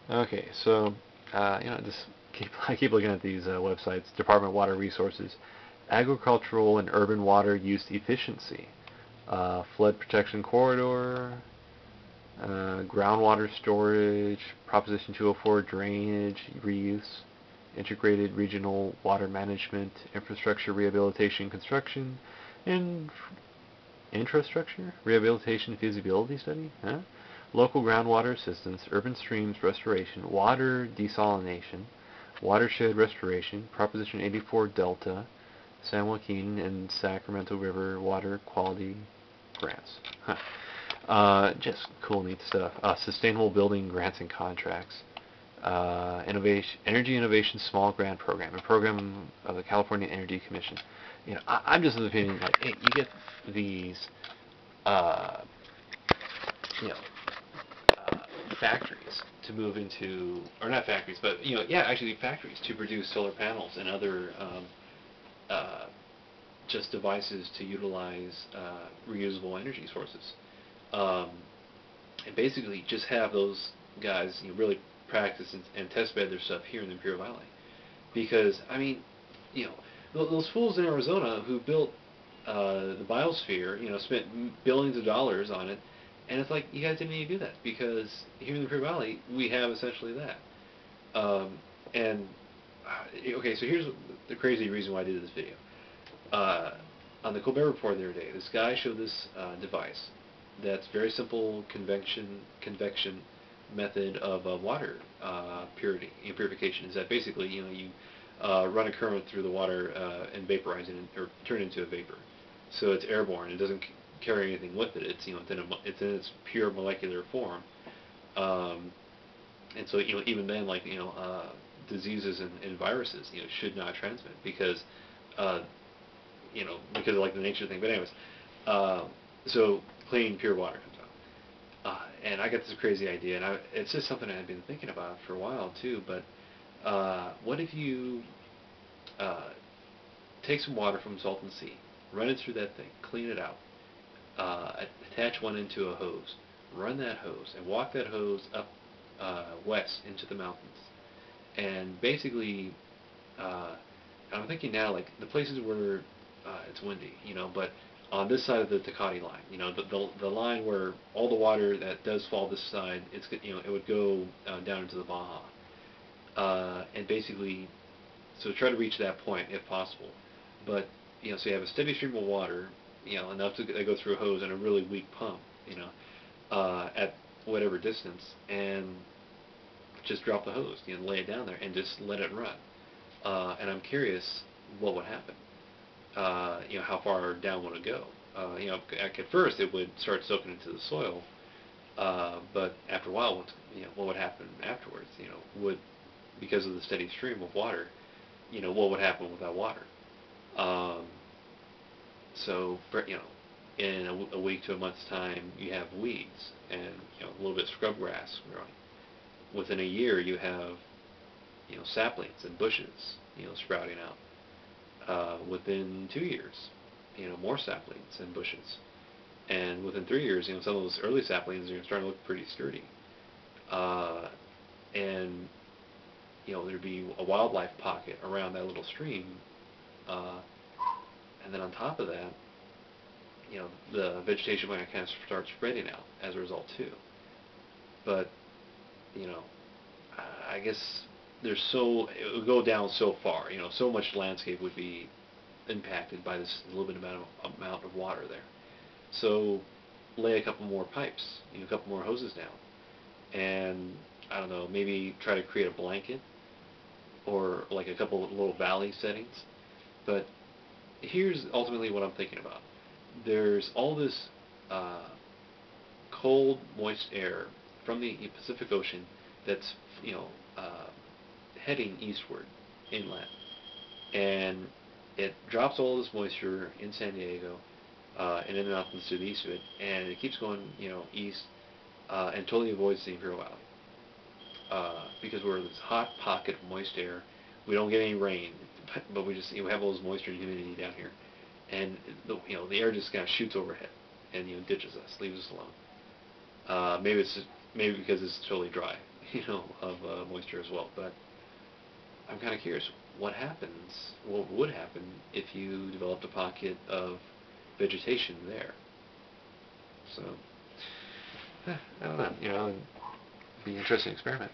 Okay, so just I keep looking at these websites. Department of Water Resources, agricultural and urban water use efficiency, flood protection corridor, groundwater storage, Proposition 204 drainage reuse, integrated regional water management, infrastructure rehabilitation construction, and infrastructure rehabilitation feasibility study, huh? Local groundwater assistance, urban streams restoration, water desalination, watershed restoration, Proposition 84 Delta, San Joaquin and Sacramento River water quality grants. Huh. Just cool, neat stuff. Sustainable building grants and contracts. Energy Innovation Small Grant Program, a program of the California Energy Commission. I'm just of the opinion like, hey, you get these, uh, you know, uh, factories to move into, or not factories, but yeah, actually factories to produce solar panels and other uh, just devices to utilize reusable energy sources. Um, and basically just have those guys really practice and test bed their stuff here in the Imperial Valley. Because I mean, you know, those fools in Arizona who built the biosphere, spent billions of dollars on it, and it's like you guys didn't need to do that because here in the Imperial Valley we have essentially that. And okay, so here's the crazy reason why I did this video. Uh, on the Colbert Report the other day, this guy showed this device that's very simple convection method of water purity and purification. Is that basically you run a current through the water and vaporize it or turn it into a vapor, so it's airborne. It doesn't carry anything with it. It's it's in its pure molecular form, um, and so even then like diseases and viruses should not transmit because uh, because of like the nature thing. But anyways, uh, so clean, pure water comes out. And I got this crazy idea, and it's just something I had been thinking about for a while too. But what if you uh, take some water from Salton Sea, run it through that thing, clean it out, attach one into a hose, run that hose, and walk that hose up west into the mountains, and basically I'm thinking now, like the places where it's windy, but on this side of the Tecate line, the line where all the water that does fall this side, it would go down into the Baja, and basically, so try to reach that point if possible, but so you have a steady stream of water, enough to go through a hose and a really weak pump, at whatever distance, and just drop the hose, lay it down there and just let it run. And I'm curious what would happen. How far down would it go? At first it would start soaking into the soil, but after a while, what would happen afterwards? Would because of the steady stream of water, what would happen with that water? Um, in a week to a month's time, you have weeds and a little bit of scrub grass growing. Within a year, you have saplings and bushes sprouting out. Within 2 years, more saplings and bushes. And within 3 years, some of those early saplings are starting to look pretty sturdy. Uh, and there'd be a wildlife pocket around that little stream. Uh, and then on top of that, the vegetation might kind of start spreading out as a result too. But you know, I guess it would go down so far. So much landscape would be impacted by this little bit amount of water there. So lay a couple more pipes, a couple more hoses down, and I don't know, maybe try to create a blanket or like a couple of little valley settings. But here's ultimately what I'm thinking about. There's all this uh, cold, moist air from the Pacific Ocean that's you know uh, heading eastward inland, and it drops all this moisture in San Diego and in the mountains to the east of it, and it keeps going east and totally avoids the Imperial Valley because we're this hot pocket of moist air. We don't get any rain, but we just we have all this moisture and humidity down here, and the air just kind of shoots overhead and ditches us, leaves us alone. Maybe because it's totally dry. of moisture as well. But I'm kind of curious, what would happen if you developed a pocket of vegetation there? So, I don't know, it'd be an interesting experiment.